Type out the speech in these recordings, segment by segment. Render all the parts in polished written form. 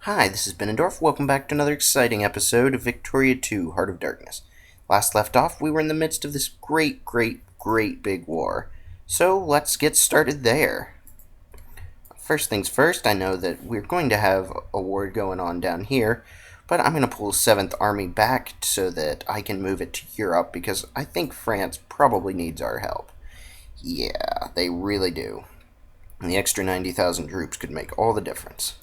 Hi, this is Benandorf. Welcome back to another exciting episode of Victoria 2, Heart of Darkness. Last left off, we were in the midst of this great big war. So let's get started there. First things first, I know that we're going to have a war going on down here, but I'm going to pull 7th Army back so that I can move it to Europe because I think France probably needs our help. Yeah, they really do. And the extra 90,000 troops could make all the difference.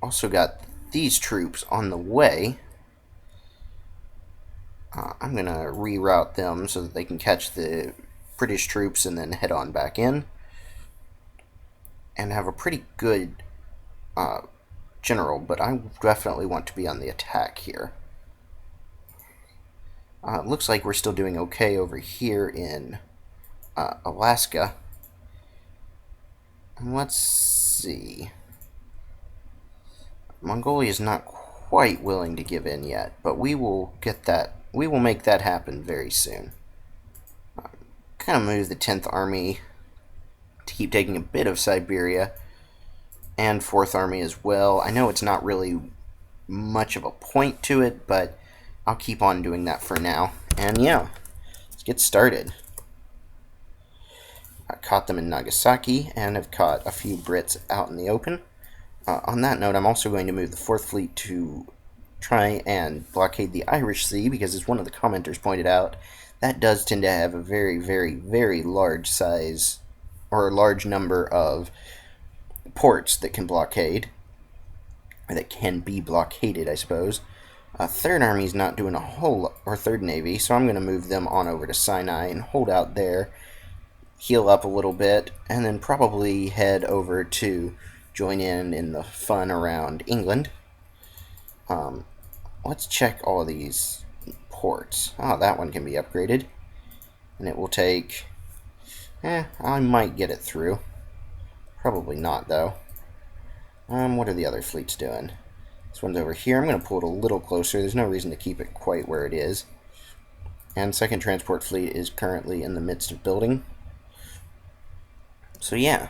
Also got these troops on the way. I'm going to reroute them so that they can catch the British troops and then head on back in. And have a pretty good general, but I definitely want to be on the attack here. Looks like we're still doing okay over here in Alaska. And let's see. Mongolia is not quite willing to give in yet, but we will get that. We will make that happen very soon. Kind of move the 10th Army to keep taking a bit of Siberia, and 4th Army as well. I know it's not really much of a point to it, but I'll keep on doing that for now. And yeah, let's get started. I caught them in Nagasaki, and have caught a few Brits out in the open. On that note, I'm also going to move the 4th Fleet to try and blockade the Irish Sea, because as one of the commenters pointed out, that does tend to have a very large size, or a large number of ports that can blockade, or that can be blockaded, I suppose. 3rd Army is not doing a whole, or 3rd Navy, so I'm going to move them on over to Sinai and hold out there, heal up a little bit, and then probably head over to join in the fun around England. Let's check all these ports. Oh, that one can be upgraded. And it will take... I might get it through. Probably not, though. What are the other fleets doing? This one's over here. I'm going to pull it a little closer. There's no reason to keep it quite where it is. And 2nd Transport Fleet is currently in the midst of building. So yeah.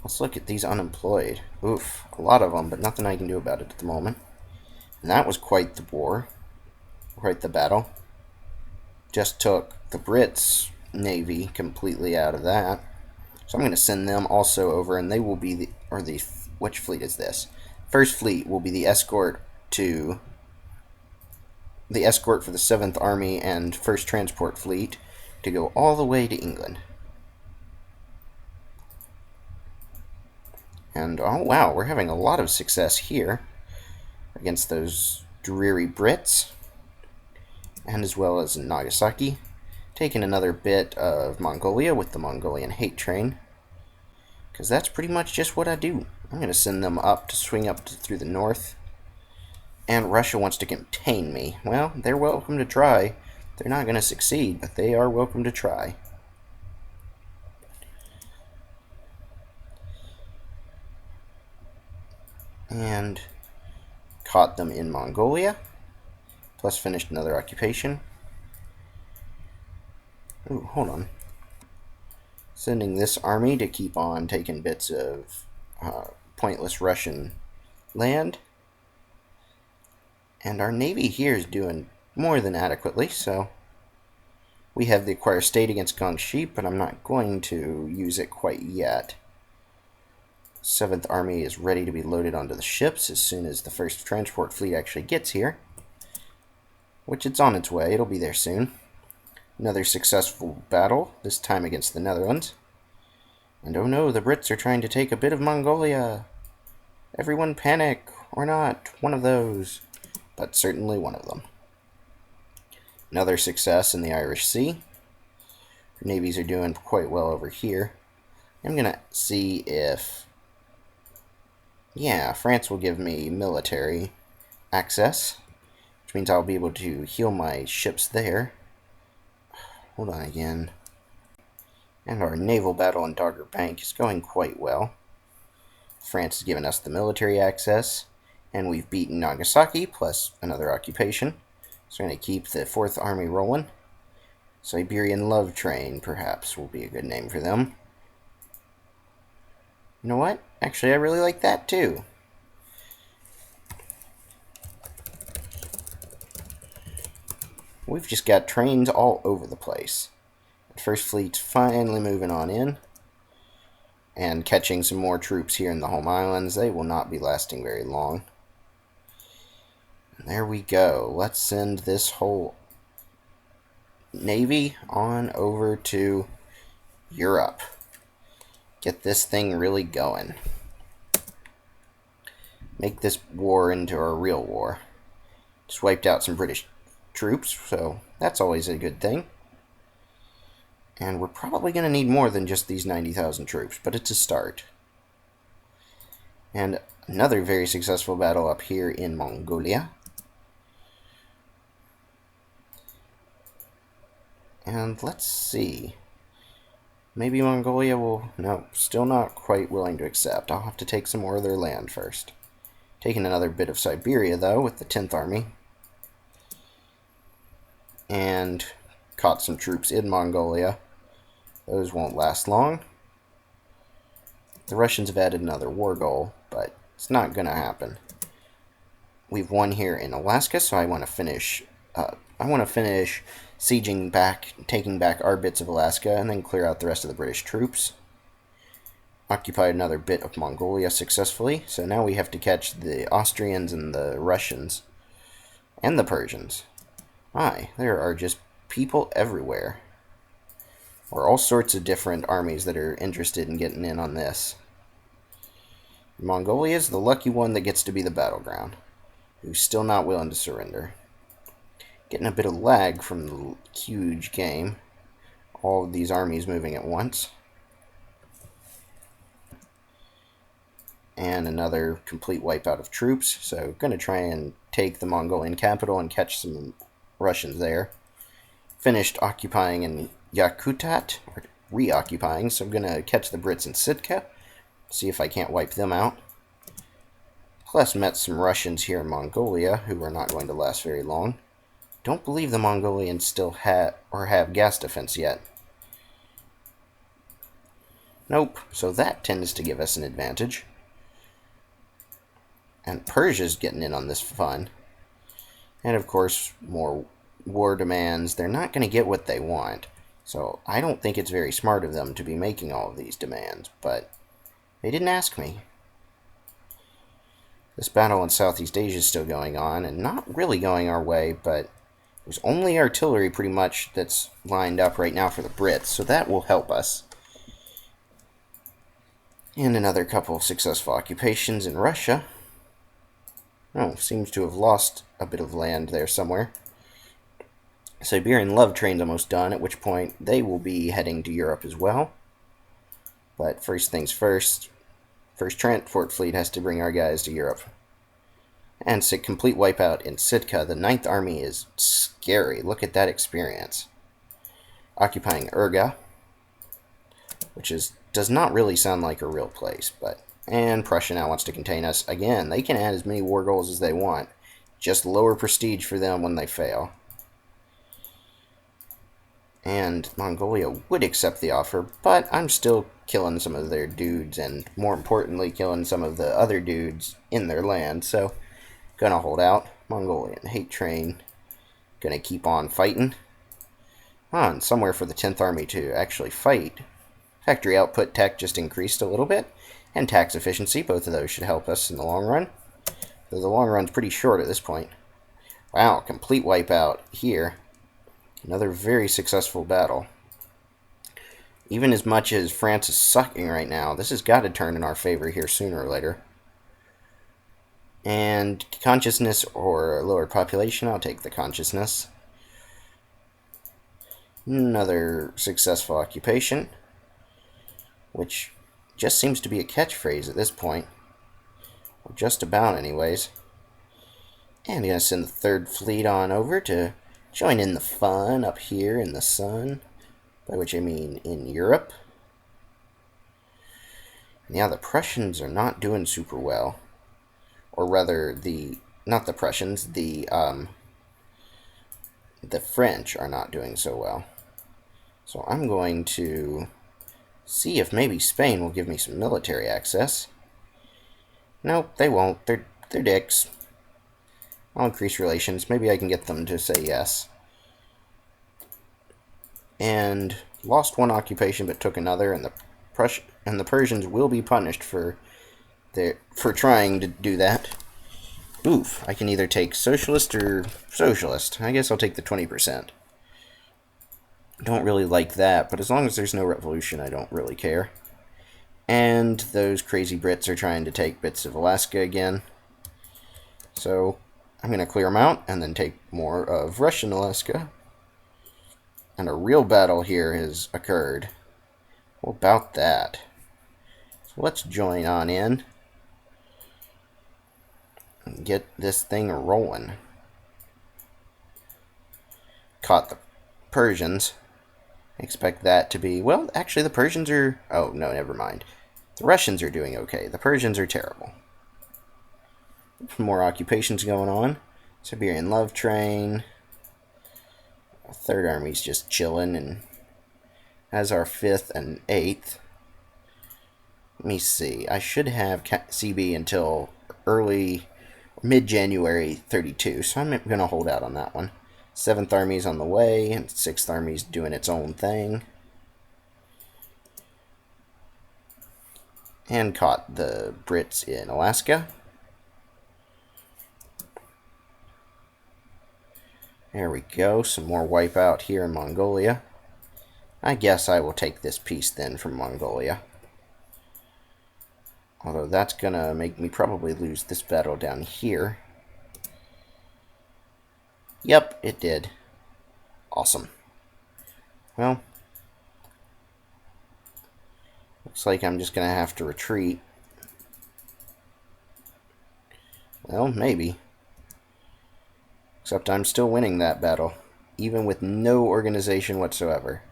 Let's look at these unemployed. Oof, a lot of them, but nothing I can do about it at the moment. And that was quite the war. Quite the battle. Just took the Brits' navy completely out of that. So I'm going to send them also over, and they will be the... which fleet is this? 1st Fleet will be the escort to... the escort for the 7th Army and 1st Transport Fleet to go all the way to England. And, oh wow, we're having a lot of success here against those dreary Brits, and as well as in Nagasaki. Taking another bit of Mongolia with the Mongolian hate train, because that's pretty much just what I do. I'm going to send them up to swing up through the north, and Russia wants to contain me. Well, they're welcome to try. They're not going to succeed, but they are welcome to try. And caught them in Mongolia, plus finished another occupation. Ooh, hold on. Sending this army to keep on taking bits of pointless Russian land. And our navy here is doing more than adequately, so we have the acquire state against Gongshi, but I'm not going to use it quite yet. 7th Army is ready to be loaded onto the ships as soon as the 1st Transport Fleet actually gets here, which it's on its way. It'll be there soon. Another successful battle, this time against the Netherlands. And oh no, the Brits are trying to take a bit of Mongolia. Everyone panic, or not, one of those, but certainly one of them. Another success in the Irish Sea. Our navies are doing quite well over here. I'm going to see if... yeah, France will give me military access, which means I'll be able to heal my ships there. Hold on again. And our naval battle in Dogger Bank is going quite well. France has given us the military access, and we've beaten Nagasaki, plus another occupation. So we're going to keep the 4th Army rolling. Siberian Love Train, perhaps, will be a good name for them. You know what? Actually, I really like that too. We've just got trains all over the place. The First Fleet's finally moving on in and catching some more troops here in the home islands. They will not be lasting very long. And there we go. Let's send this whole navy on over to Europe. Get this thing really going. Make this war into a real war. Just wiped out some British troops, so that's always a good thing. And we're probably going to need more than just these 90,000 troops, but it's a start. And another very successful battle up here in Mongolia. And let's see. Maybe Mongolia will... No, still not quite willing to accept. I'll have to take some more of their land first. Taking another bit of Siberia, though, with the 10th Army. And caught some troops in Mongolia. Those won't last long. The Russians have added another war goal, but it's not going to happen. We've won here in Alaska, so I want to finish sieging back, taking back our bits of Alaska, and then clear out the rest of the British troops. Occupied another bit of Mongolia successfully, so now we have to catch the Austrians and the Russians. And the Persians. My, there are just people everywhere. Or all sorts of different armies that are interested in getting in on this. Mongolia is the lucky one that gets to be the battleground, who's still not willing to surrender. Getting a bit of lag from the huge game. All of these armies moving at once. And another complete wipeout of troops. So going to try and take the Mongolian capital and catch some Russians there. Finished occupying in Yakutat, or reoccupying, so I'm going to catch the Brits in Sitka. See if I can't wipe them out. Plus met some Russians here in Mongolia, who are not going to last very long. Don't believe the Mongolians still have gas defense yet. Nope, so that tends to give us an advantage. And Persia's getting in on this fun. And of course, more war demands. They're not going to get what they want. So I don't think it's very smart of them to be making all of these demands, but they didn't ask me. This battle in Southeast Asia is still going on, and not really going our way, but there's only artillery pretty much that's lined up right now for the Brits, so that will help us. And another couple of successful occupations in Russia. Oh, seems to have lost a bit of land there somewhere. Siberian love train's almost done, at which point they will be heading to Europe as well. But first things first, First Transport Fleet has to bring our guys to Europe. And it's a complete wipeout in Sitka. The 9th Army is scary. Look at that experience. Occupying Urga, which does not really sound like a real place, but... And Prussia now wants to contain us. Again, they can add as many war goals as they want. Just lower prestige for them when they fail. And Mongolia would accept the offer, but I'm still killing some of their dudes, and more importantly, killing some of the other dudes in their land, so gonna hold out. Mongolian hate train. Gonna keep on fighting. And somewhere for the 10th Army to actually fight. Factory output tech just increased a little bit. And tax efficiency, both of those should help us in the long run. Though the long run's pretty short at this point. Wow, complete wipeout here. Another very successful battle. Even as much as France is sucking right now, this has got to turn in our favor here sooner or later. And consciousness or lower population, I'll take the consciousness. Another successful occupation, which just seems to be a catchphrase at this point. Or just about, anyways. And I'm going to send the 3rd Fleet on over to join in the fun up here in the sun. By which I mean in Europe. And yeah, the Prussians are not doing super well. Or rather, not the Prussians, the French are not doing so well. So I'm going to see if maybe Spain will give me some military access. Nope, they won't. They're dicks. I'll increase relations. Maybe I can get them to say yes. And lost one occupation but took another, and the Persians will be punished for trying to do that. Oof, I can either take socialist or socialist. I guess I'll take the 20%. Don't really like that, but as long as there's no revolution, I don't really care. And those crazy Brits are trying to take bits of Alaska again. So I'm going to clear them out and then take more of Russian Alaska. And a real battle here has occurred. What about that? So let's join on in and get this thing rolling. Caught the Persians. Expect that to be... Well, actually, the Persians are... Oh, no, never mind. The Russians are doing okay. The Persians are terrible. More occupations going on. Siberian Love Train. Third Army's just chilling, and as our 5th and 8th. Let me see. I should have CB until mid-January 32, so I'm going to hold out on that one. 7th Army's on the way, and 6th Army's doing its own thing. And caught the Brits in Alaska. There we go, some more wipeout here in Mongolia. I guess I will take this piece then from Mongolia. Although that's gonna make me probably lose this battle down here. Yep, it did. Awesome. Well, looks like I'm just gonna have to retreat. Well, maybe. Except I'm still winning that battle, even with no organization whatsoever.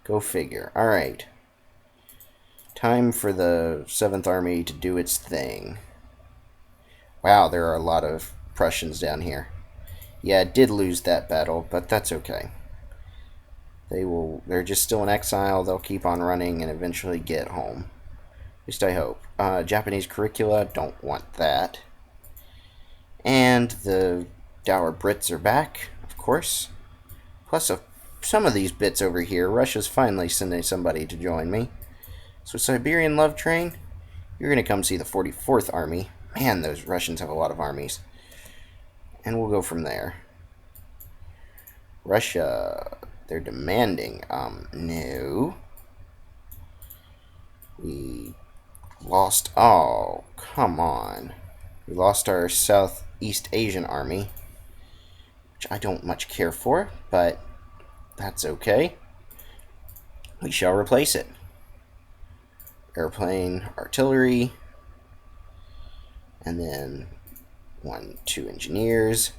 Go figure. Alright. Time for the 7th Army to do its thing. Wow, there are a lot of Prussians down here. Yeah, it did lose that battle, but that's okay. They're just still in exile. They'll keep on running and eventually get home. At least I hope. Japanese curricula, don't want that. And the Dour Brits are back, of course. Plus some of these bits over here. Russia's finally sending somebody to join me. So Siberian Love Train, you're going to come see the 44th Army. Man, those Russians have a lot of armies. And we'll go from there. Russia, they're demanding. No. We lost... Oh, come on. We lost our Southeast Asian Army, which I don't much care for, but that's okay. We shall replace it. Airplane, artillery, and then 2 engineers,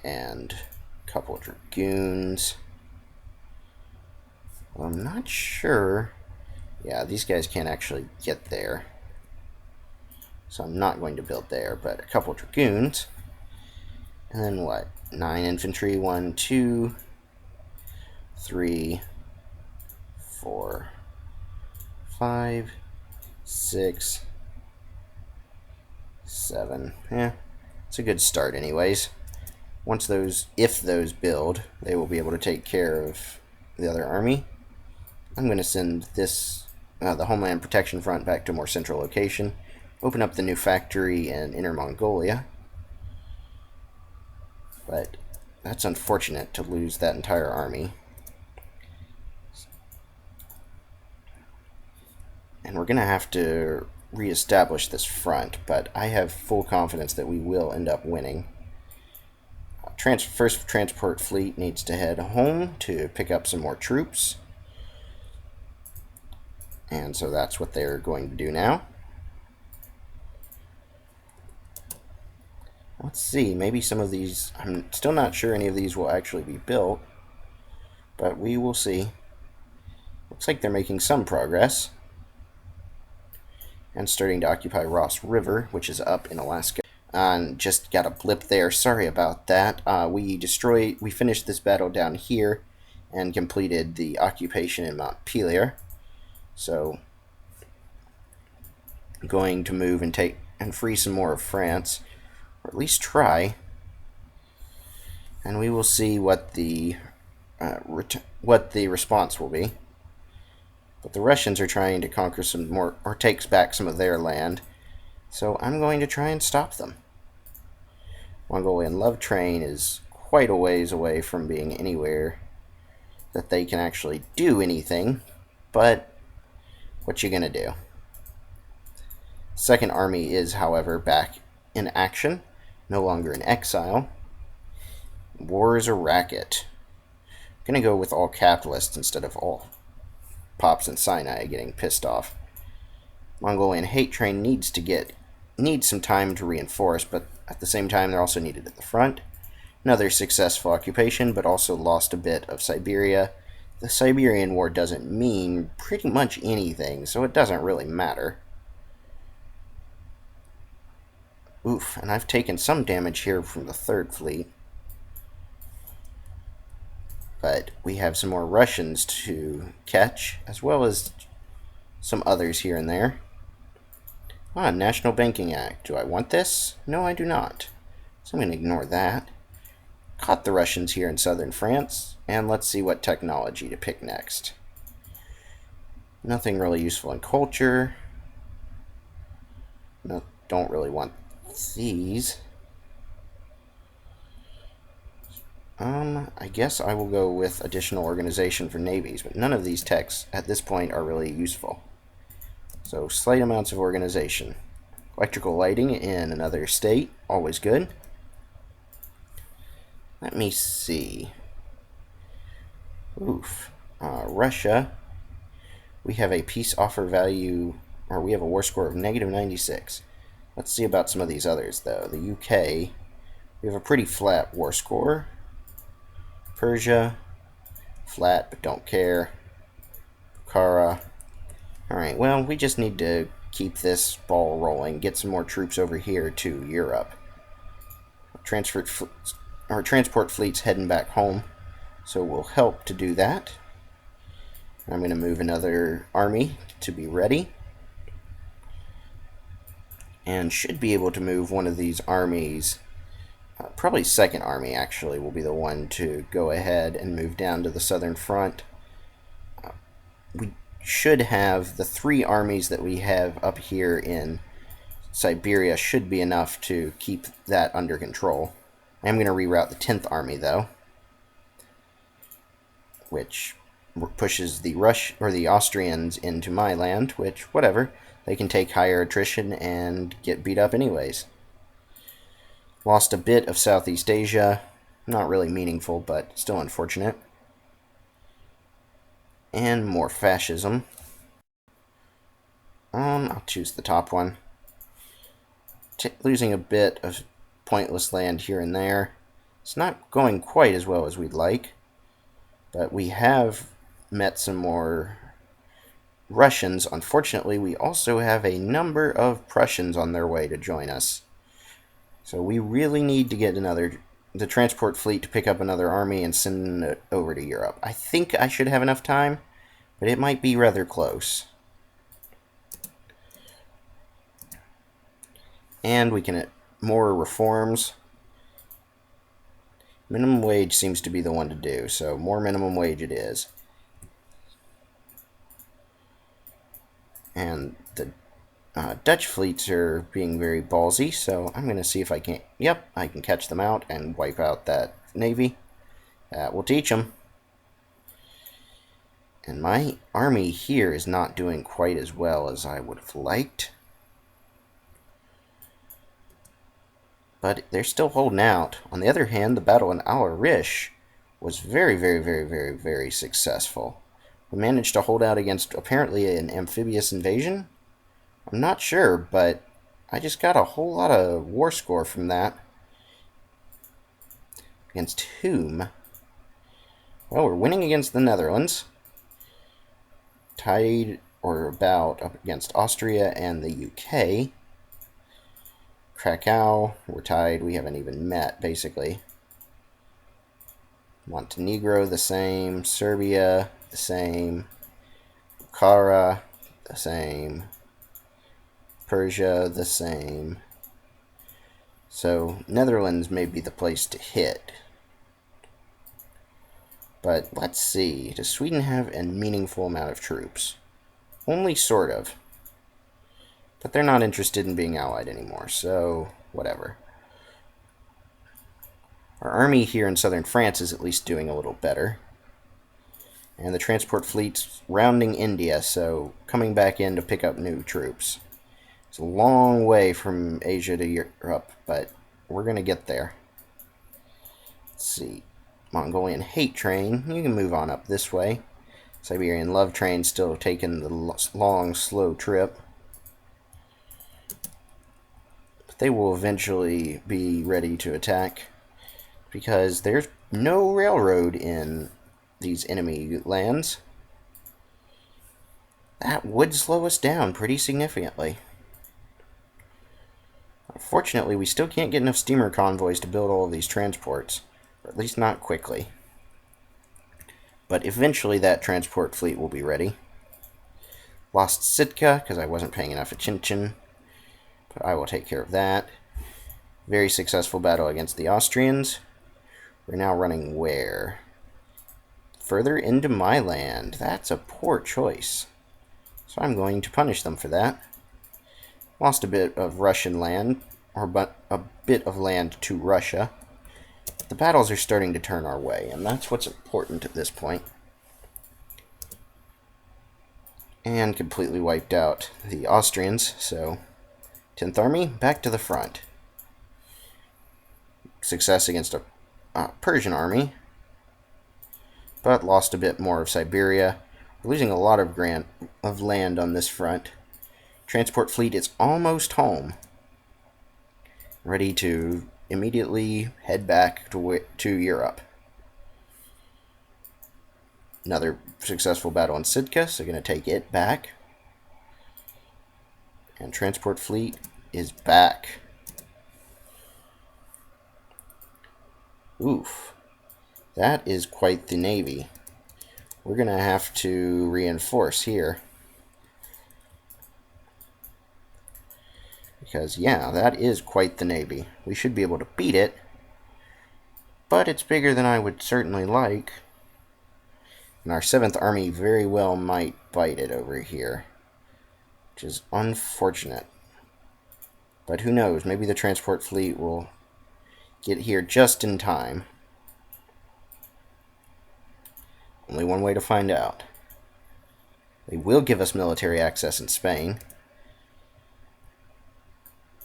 and a couple of dragoons. Well, I'm not sure. Yeah, these guys can't actually get there, so I'm not going to build there, but a couple of dragoons. And then what? 9 infantry. 1, 2, 3, 4, 5, 6, 7. Yeah, it's a good start anyways. If those build, they will be able to take care of the other army. I'm going to send this, the Homeland Protection Front, back to a more central location. Open up the new factory in Inner Mongolia. But that's unfortunate to lose that entire army. And we're going to have to reestablish this front, but I have full confidence that we will end up winning. First transport fleet needs to head home to pick up some more troops. And so that's what they're going to do now. Let's see, maybe some of these, I'm still not sure any of these will actually be built, but we will see. Looks like they're making some progress. And starting to occupy Ross River, which is up in Alaska. And just got a blip there, sorry about that. We finished this battle down here and completed the occupation in Montpelier. So, going to move and and free some more of France, or at least try, and we will see what the response will be. But the Russians are trying to conquer some more, or takes back some of their land, so I'm going to try and stop them. Mongolian Love Train is quite a ways away from being anywhere that they can actually do anything, but what you gonna do? Second Army is, however, back in action, no longer in exile. War is a racket. I'm gonna go with all capitalists instead of all Pops and Sinai getting pissed off. Mongolian Hate Train needs some time to reinforce, but at the same time they're also needed at the front. Another successful occupation, but also lost a bit of Siberia. The Siberian War doesn't mean pretty much anything, so it doesn't really matter. Oof, and I've taken some damage here from the Third Fleet. But we have some more Russians to catch, as well as some others here and there. National Banking Act. Do I want this? No, I do not. So I'm going to ignore that. Caught the Russians here in southern France, and let's see what technology to pick next. Nothing really useful in culture. No, don't really want these. I guess I will go with additional organization for navies, but none of these techs at this point are really useful. So slight amounts of organization. Electrical lighting in another state, always good. Let me see. Russia. We have a peace offer value, or we have a war score of -96. Let's see about some of these others, though. The UK, we have a pretty flat war score. Persia, flat but don't care. Bukhara. Alright, well, we just need to keep this ball rolling, get some more troops over here to Europe. Transport fleet's heading back home, so we'll help to do that. I'm going to move another army to be ready, and should be able to move one of these armies. Probably Second Army, actually, will be the one to go ahead and move down to the southern front. We should have the 3 armies that we have up here in Siberia should be enough to keep that under control. I'm going to reroute the 10th Army, though, which pushes the Austrians into my land, which, whatever, they can take higher attrition and get beat up anyways. Lost a bit of Southeast Asia. Not really meaningful, but still unfortunate. And more fascism. I'll choose the top one. Losing a bit of pointless land here and there. It's not going quite as well as we'd like, but we have met some more Russians. Unfortunately, we also have a number of Prussians on their way to join us. So we really need to get the transport fleet to pick up another army and send it over to Europe. I think I should have enough time, but it might be rather close. And we can more reforms. Minimum wage seems to be the one to do, so more minimum wage it is. And the Dutch fleets are being very ballsy, so I'm going to see if I can... Yep, I can catch them out and wipe out that navy. That will teach them. And my army here is not doing quite as well as I would have liked. But they're still holding out. On the other hand, the battle in Al-Arish was very, very, very, very, very successful. We managed to hold out against apparently an amphibious invasion. I'm not sure, but I just got a whole lot of war score from that. Against whom? Well, we're winning against the Netherlands. Tied or about up against Austria and the UK. Krakow, we're tied. We haven't even met, basically. Montenegro, the same. Serbia, the same. Bukhara, the same. Persia, the same. So, Netherlands may be the place to hit. But let's see. Does Sweden have a meaningful amount of troops? Only sort of. But they're not interested in being allied anymore, so whatever. Our army here in southern France is at least doing a little better. And the transport fleet's rounding India, so coming back in to pick up new troops. It's a long way from Asia to Europe, but we're going to get there. Let's see. Mongolian hate train. You can move on up this way. Siberian love train still taking the long, slow trip. But they will eventually be ready to attack because there's no railroad in these enemy lands. That would slow us down pretty significantly. Unfortunately, we still can't get enough steamer convoys to build all of these transports, or at least not quickly. But eventually that transport fleet will be ready. Lost Sitka because I wasn't paying enough attention, but I will take care of that. Very successful battle against the Austrians. We're now running where? Further into my land. That's a poor choice. So I'm going to punish them for that. Lost a bit of Russian land, or a bit of land to Russia. The battles are starting to turn our way, and that's what's important at this point. And completely wiped out the Austrians, so 10th Army, back to the front. Success against a Persian army, but lost a bit more of Siberia. We're losing a lot of land on this front. Transport fleet is almost home, ready to immediately head back to Europe. Another successful battle in Sitka, so going to take it back. And transport fleet is back. Oof. That is quite the navy. We're going to have to reinforce here. Because, yeah, that is quite the navy. We should be able to beat it. But it's bigger than I would certainly like. And our 7th Army very well might bite it over here. Which is unfortunate. But who knows, maybe the transport fleet will get here just in time. Only one way to find out. They will give us military access in Spain.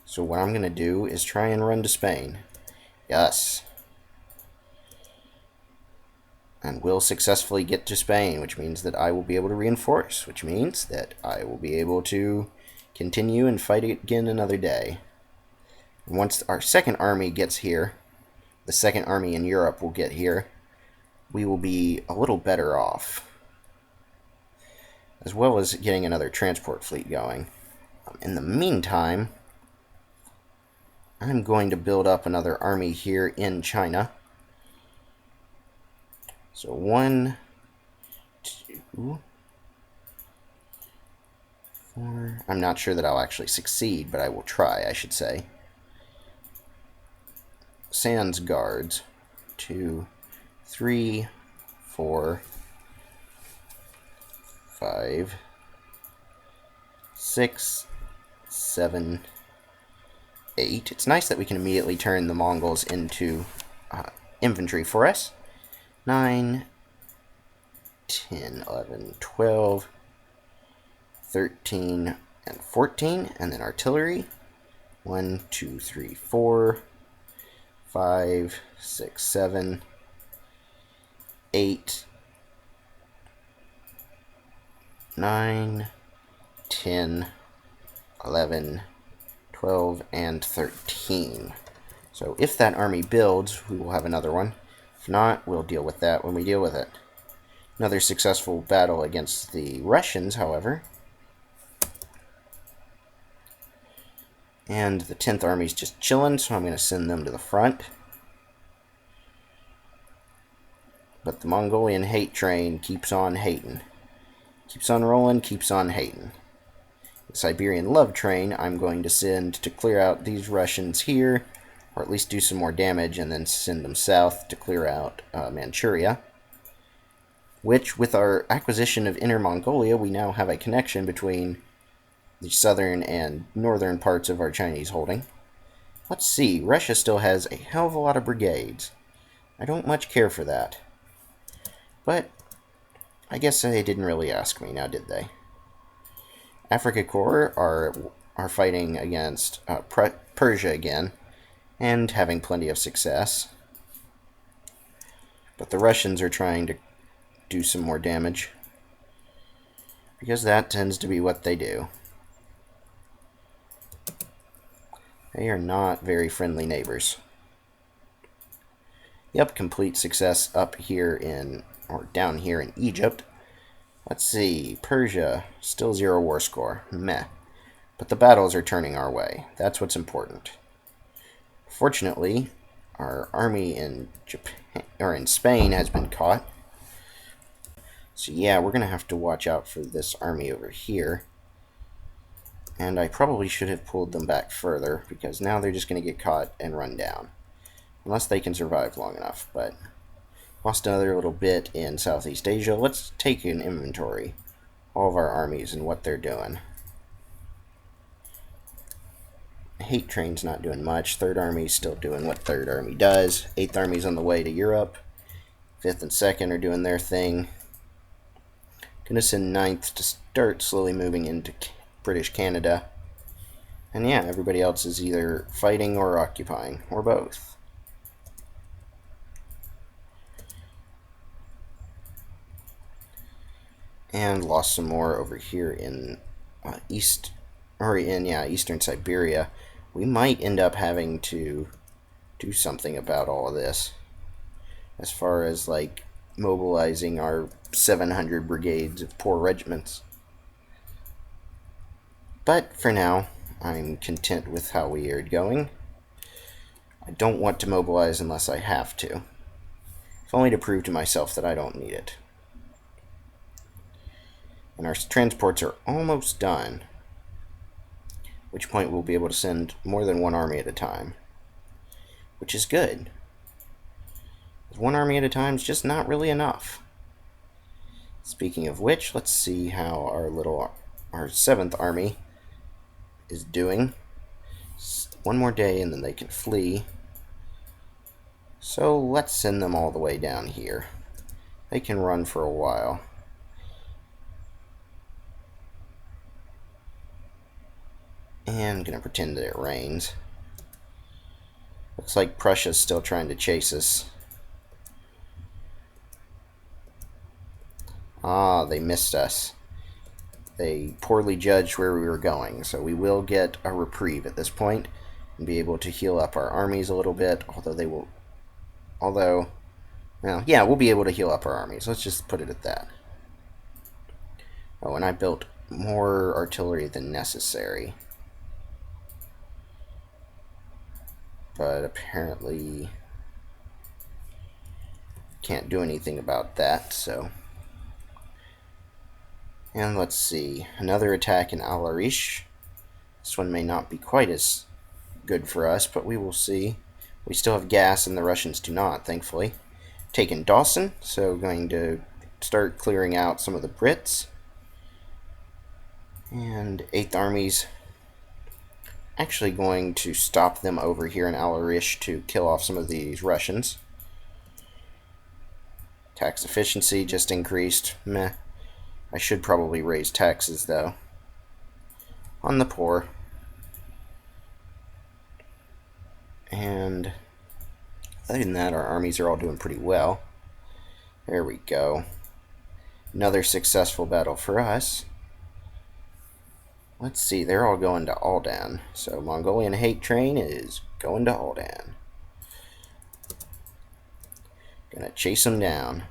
So what I'm going to do is try and run to Spain. Yes. And we'll successfully get to Spain, which means that I will be able to reinforce, which means that I will be able to continue and fight again another day. And once our 2nd Army gets here, the 2nd Army in Europe will get here, we will be a little better off. As well as getting another transport fleet going. In the meantime, I'm going to build up another army here in China. So 1, 2, 4. I'm not sure that I'll actually succeed, but I will try, I should say. Sands Guards. 2, 3, 4, 5, 6, 7, 8. It's nice that we can immediately turn the Mongols into infantry for us. 9, 10, 11, 12, 13, and 14. And then artillery. 1, 2, 3, 4, 5, 6, 7, 8, 9, 10, 11, 12, and 13. So if that army builds, we will have another one. If not, we'll deal with that when we deal with it. Another successful battle against the Russians, however. And the 10th Army's just chilling, so I'm going to send them to the front. But the Mongolian hate train keeps on hating. Keeps on rolling, keeps on hating. The Siberian Love Train I'm going to send to clear out these Russians here, or at least do some more damage, and then send them south to clear out Manchuria. Which, with our acquisition of Inner Mongolia, we now have a connection between the southern and northern parts of our Chinese holding. Let's see, Russia still has a hell of a lot of brigades. I don't much care for that. But I guess they didn't really ask me, now did they? Africa Corps are fighting against Persia again, and having plenty of success. But the Russians are trying to do some more damage, because that tends to be what they do. They are not very friendly neighbors. Yep, complete success up here in, or down here in Egypt. Let's see, Persia, still 0 war score. Meh. But the battles are turning our way. That's what's important. Fortunately, our army in Japan, or in Spain, has been caught. So yeah, we're going to have to watch out for this army over here. And I probably should have pulled them back further, because now they're just going to get caught and run down. Unless they can survive long enough, but lost another little bit in Southeast Asia. Let's take an inventory. All of our armies and what they're doing. Hate Train's not doing much. Third Army's still doing what Third Army does. Eighth Army's on the way to Europe. Fifth and Second are doing their thing. Gonna send Ninth to start slowly moving into British Canada. And yeah, everybody else is either fighting or occupying, or both. And lost some more over here in eastern Siberia. We might end up having to do something about all of this, as far as like mobilizing our 700 brigades of poor regiments. But for now, I'm content with how we are going. I don't want to mobilize unless I have to, if only to prove to myself that I don't need it. And our transports are almost done, at which point we'll be able to send more than one army at a time, which is good. One army at a time is just not really enough. Speaking of which, let's see how our 7th Army is doing. One more day and then they can flee. So let's send them all the way down here. They can run for a while. And I'm going to pretend that it rains. Looks like Prussia's still trying to chase us. Ah, they missed us. They poorly judged where we were going, so we will get a reprieve at this point and be able to heal up our armies a little bit, well, yeah, we'll be able to heal up our armies. Let's just put it at that. Oh, and I built more artillery than necessary. But apparently can't do anything about that, so... And let's see, another attack in Al-Arish. This one may not be quite as good for us, but we will see. We still have gas and the Russians do not, thankfully. Taken Dawson, so going to start clearing out some of the Brits. And 8th Army's actually going to stop them over here in Al-Arish to kill off some of these Russians. Tax efficiency just increased. Meh. I should probably raise taxes, though, on the poor. And other than that, our armies are all doing pretty well. There we go. Another successful battle for us. Let's see, they're all going to Aldan. So Mongolian Hate Train is going to Aldan. Gonna chase them down.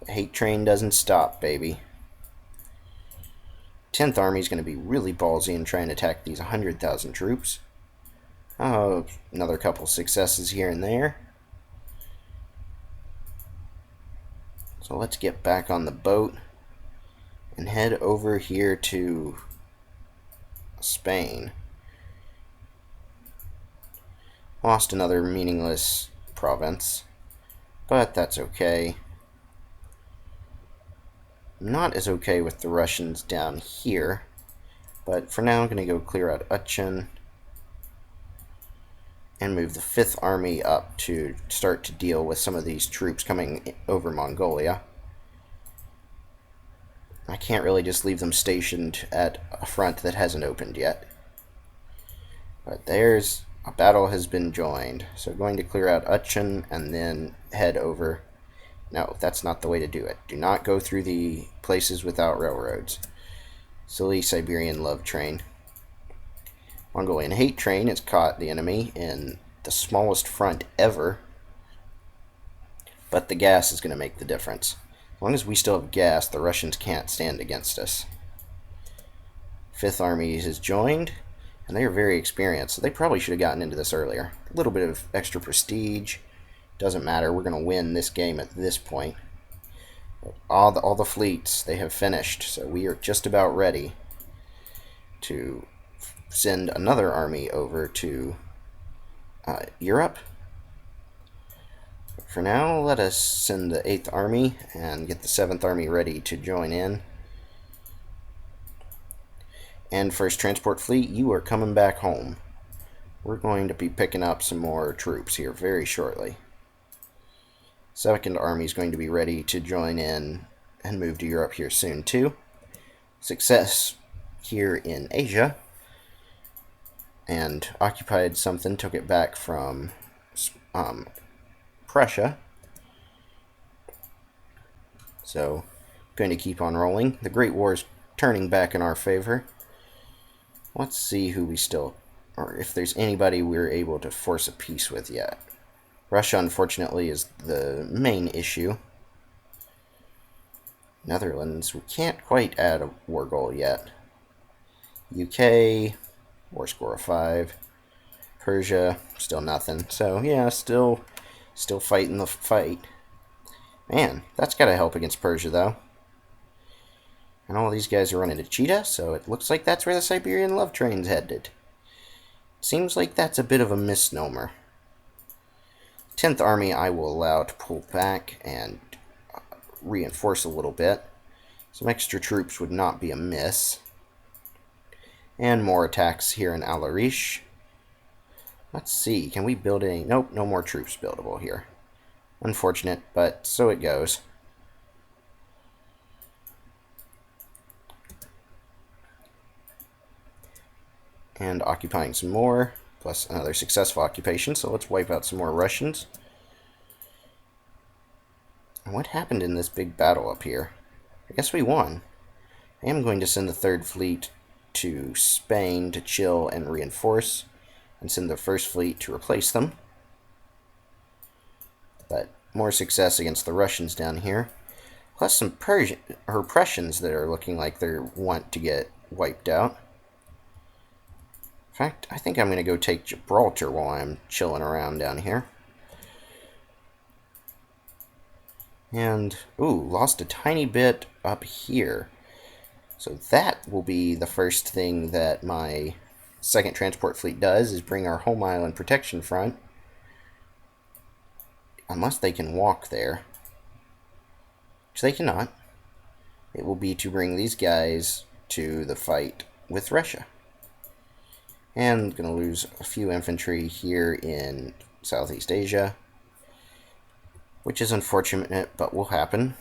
The hate train doesn't stop, baby. 10th Army is going to be really ballsy and try and attack these 100,000 troops. Oh, another couple successes here and there. So let's get back on the boat and head over here to Spain. Lost another meaningless province, but that's okay. I'm not as okay with the Russians down here, but for now I'm going to go clear out Aachen and move the 5th Army up to start to deal with some of these troops coming over Mongolia. I can't really just leave them stationed at a front that hasn't opened yet. But there's a battle has been joined. So going to clear out Aachen and then head over. No, that's not the way to do it. Do not go through the places without railroads. Silly Siberian love train. Mongolian hate train has caught the enemy in the smallest front ever. But the gas is going to make the difference. As long as we still have gas, the Russians can't stand against us. 5th Army has joined, and they are very experienced, so they probably should have gotten into this earlier. A little bit of extra prestige. Doesn't matter. We're going to win this game at this point. All the fleets, they have finished, so we are just about ready to send another army over to Europe. For now, let us send the 8th Army and get the 7th Army ready to join in. And 1st Transport Fleet, you are coming back home. We're going to be picking up some more troops here very shortly. 2nd Army is going to be ready to join in and move to Europe here soon too. Success here in Asia. And occupied something, took it back from Prussia. So, going to keep on rolling. The Great War is turning back in our favor. Let's see who we still, or if there's anybody we're able to force a peace with yet. Russia, unfortunately, is the main issue. Netherlands, we can't quite add a war goal yet. UK, war score of 5. Persia, still nothing. So, yeah, still fighting the fight. Man, that's got to help against Persia, though. And all these guys are running to Cheetah, so it looks like that's where the Siberian love train's headed. Seems like that's a bit of a misnomer. 10th Army I will allow to pull back and reinforce a little bit. Some extra troops would not be amiss. And more attacks here in Al-Arish. Let's see, can we build any? Nope, no more troops buildable here. Unfortunate, but so it goes. And occupying some more, plus another successful occupation, so let's wipe out some more Russians. And what happened in this big battle up here? I guess we won. I am going to send the 3rd Fleet to Spain to chill and reinforce, and send the 1st Fleet to replace them. But more success against the Russians down here. Plus some Prussians that are looking like they want to get wiped out. In fact, I think I'm going to go take Gibraltar while I'm chilling around down here. And, ooh, lost a tiny bit up here. So that will be the first thing that my 2nd Transport Fleet does, is bring our home island protection front. Unless they can walk there. Which they cannot. It will be to bring these guys to the fight with Russia. And going to lose a few infantry here in Southeast Asia. Which is unfortunate, but will happen.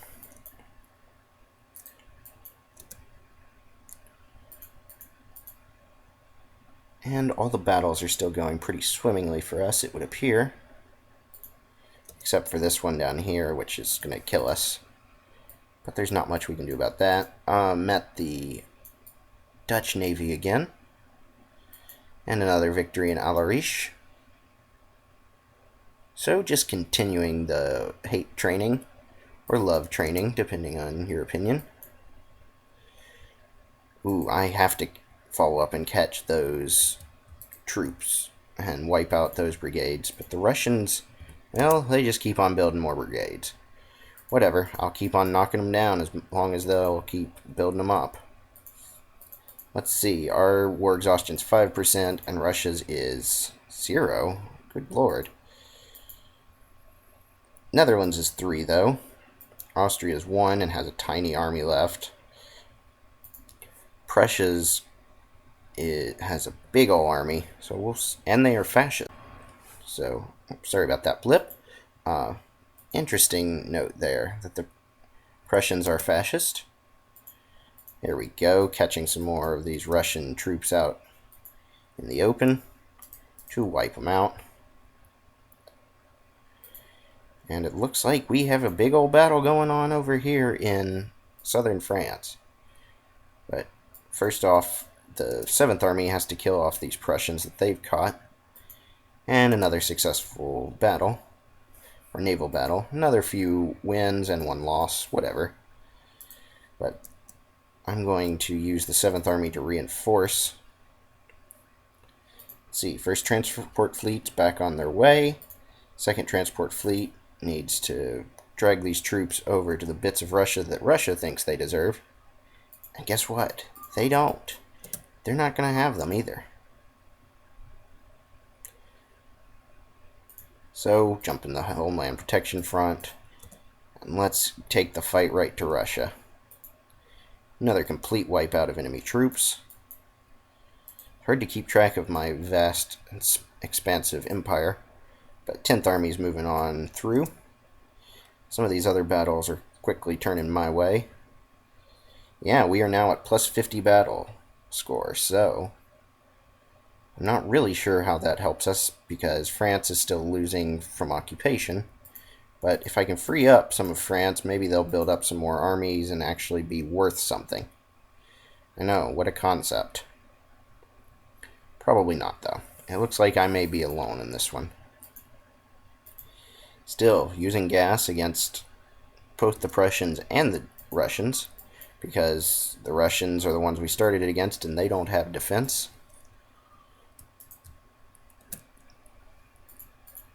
And all the battles are still going pretty swimmingly for us, it would appear. Except for this one down here, which is going to kill us. But there's not much we can do about that. Met the Dutch Navy again. And another victory in Al-Arish. So just continuing the hate training, or love training, depending on your opinion. Ooh, I have to follow up and catch those troops and wipe out those brigades. But the Russians, well, they just keep on building more brigades. Whatever, I'll keep on knocking them down as long as they'll keep building them up. Let's see, our war exhaustion's 5% and Russia's is 0. Good lord. Netherlands is 3, though. Austria is 1 and has a tiny army left. Prussia's has a big ol' army, and they are fascist. So, sorry about that blip. Interesting note there that the Prussians are fascist. There we go, catching some more of these Russian troops out in the open to wipe them out. And it looks like we have a big old battle going on over here in southern France. But first off, the 7th Army has to kill off these Prussians that they've caught. And another successful battle, or naval battle. Another few wins and 1 loss, whatever. But I'm going to use the 7th Army to reinforce. Let's see, 1st Transport Fleet's back on their way. 2nd Transport Fleet needs to drag these troops over to the bits of Russia that Russia thinks they deserve. And guess what? They don't. They're not going to have them either. So, jump in the Homeland Protection Front, and let's take the fight right to Russia. Another complete wipeout of enemy troops. Hard to keep track of my vast and expansive empire, but 10th Army's moving on through. Some of these other battles are quickly turning my way. Yeah, we are now at plus 50 battle score, so I'm not really sure how that helps us because France is still losing from occupation. But if I can free up some of France, maybe they'll build up some more armies and actually be worth something. I know, what a concept. Probably not, though. It looks like I may be alone in this one. Still, using gas against both the Prussians and the Russians, because the Russians are the ones we started it against and they don't have defense.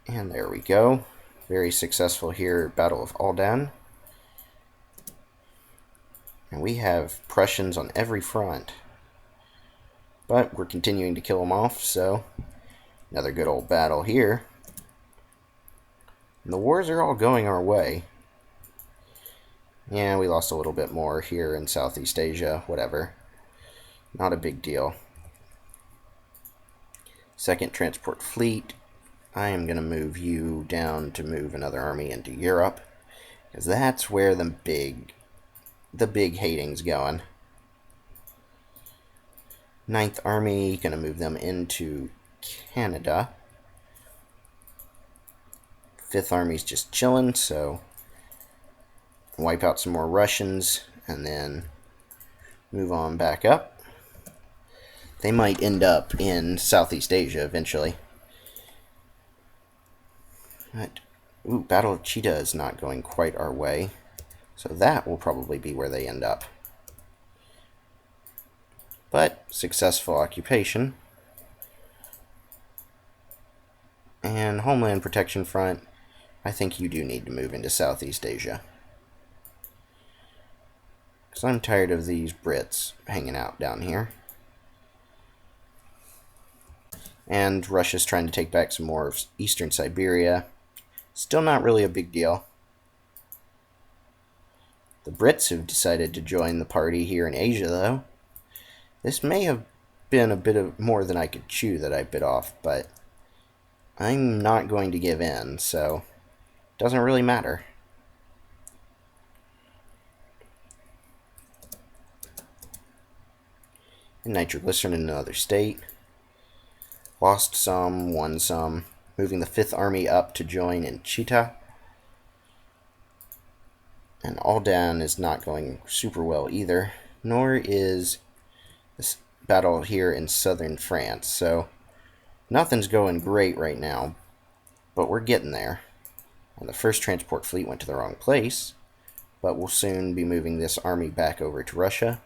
And there we go. Very successful here, Battle of Aldan. And we have Prussians on every front. But we're continuing to kill them off, so another good old battle here. And the wars are all going our way. Yeah, we lost a little bit more here in Southeast Asia, whatever. Not a big deal. 2nd Transport Fleet. I am going to move you down to move another army into Europe, because that's where the big hating's going. 9th Army, going to move them into Canada. 5th Army's just chilling, so wipe out some more Russians and then move on back up. They might end up in Southeast Asia eventually. But, ooh, Battle of Chita is not going quite our way, so that will probably be where they end up. But, successful occupation. And Homeland Protection Front, I think you do need to move into Southeast Asia. Because I'm tired of these Brits hanging out down here. And Russia's trying to take back some more of Eastern Siberia. Still not really a big deal. The Brits have decided to join the party here in Asia, though. This may have been a bit of more than I could chew that I bit off, but I'm not going to give in, so it doesn't really matter. And nitroglycerin in another state. Lost some, won some. Moving the 5th Army up to join in Chita. And Aldan is not going super well either, nor is this battle here in southern France. So nothing's going great right now, but we're getting there. And the 1st Transport Fleet went to the wrong place, but we'll soon be moving this army back over to Russia.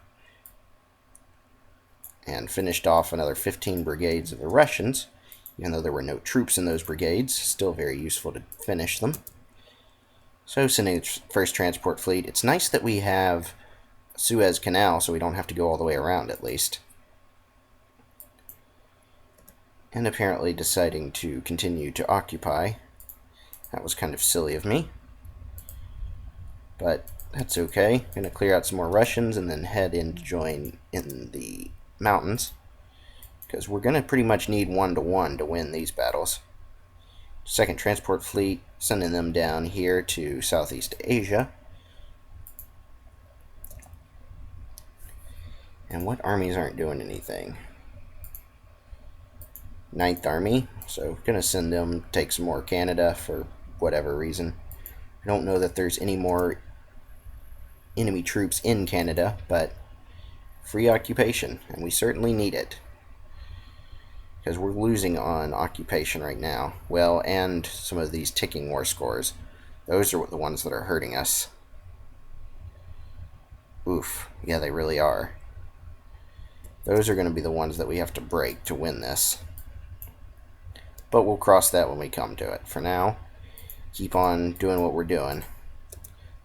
And finished off another 15 brigades of the Russians. Even though there were no troops in those brigades, still very useful to finish them. So, sending the 1st Transport Fleet. It's nice that we have Suez Canal, so we don't have to go all the way around, at least. and apparently deciding to continue to occupy. That was kind of silly of me, but that's okay. Gonna clear out some more Russians and then head in to join in the mountains, because we're gonna pretty much need 1-to-1 to win these battles. Second Transport Fleet, sending them down here to Southeast Asia. And what armies aren't doing anything? Ninth Army, so gonna send them take some more Canada for whatever reason. I don't know that there's any more enemy troops in Canada, but free occupation, and we certainly need it, because we're losing on occupation right now. Well, and some of these ticking war scores. Those are the ones that are hurting us. Oof, yeah, they really are. Those are going to be the ones that we have to break to win this. But we'll cross that when we come to it. For now, keep on doing what we're doing.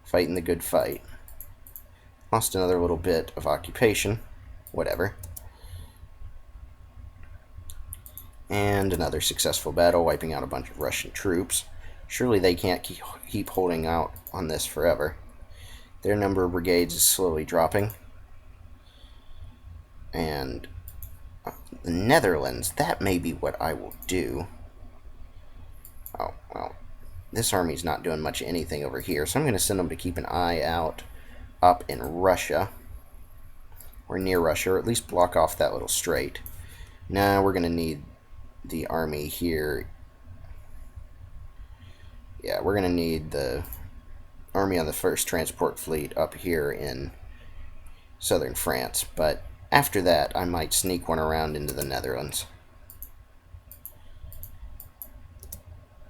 Fighting the good fight. Lost another little bit of occupation. Whatever. And another successful battle, wiping out a bunch of Russian troops. Surely they can't keep holding out on this forever. Their number of brigades is slowly dropping. And the Netherlands, that may be what I will do. Oh, well, this army's not doing much of anything over here, so I'm going to send them to keep an eye out up in Russia, or near Russia, or at least block off that little strait. Now we're going to need the army here. Yeah, we're going to need the army on the First Transport Fleet up here in southern France, but after that I might sneak one around into the Netherlands.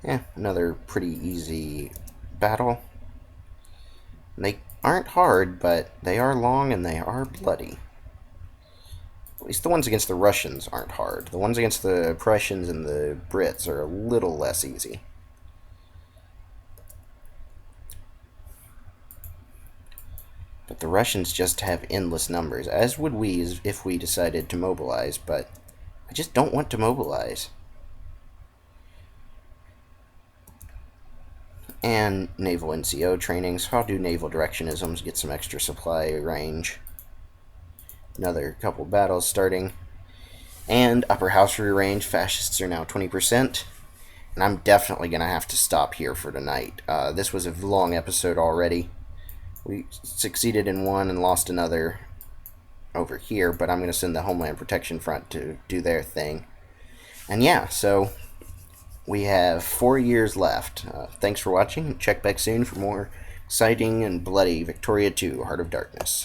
Yeah, another pretty easy battle. They aren't hard, but they are long and they are bloody. At least the ones against the Russians aren't hard. The ones against the Prussians and the Brits are a little less easy. But the Russians just have endless numbers, as would we if we decided to mobilize, but I just don't want to mobilize. And naval NCO training, so I'll do naval directionisms, get some extra supply range. Another couple battles starting. And upper house rearrange, fascists are now 20%. And I'm definitely going to have to stop here for tonight. This was a long episode already. We succeeded in one and lost another over here, but I'm going to send the Homeland Protection Front to do their thing. And yeah, so we have 4 years left. Thanks for watching. Check back soon for more exciting and bloody Victoria 2, Heart of Darkness.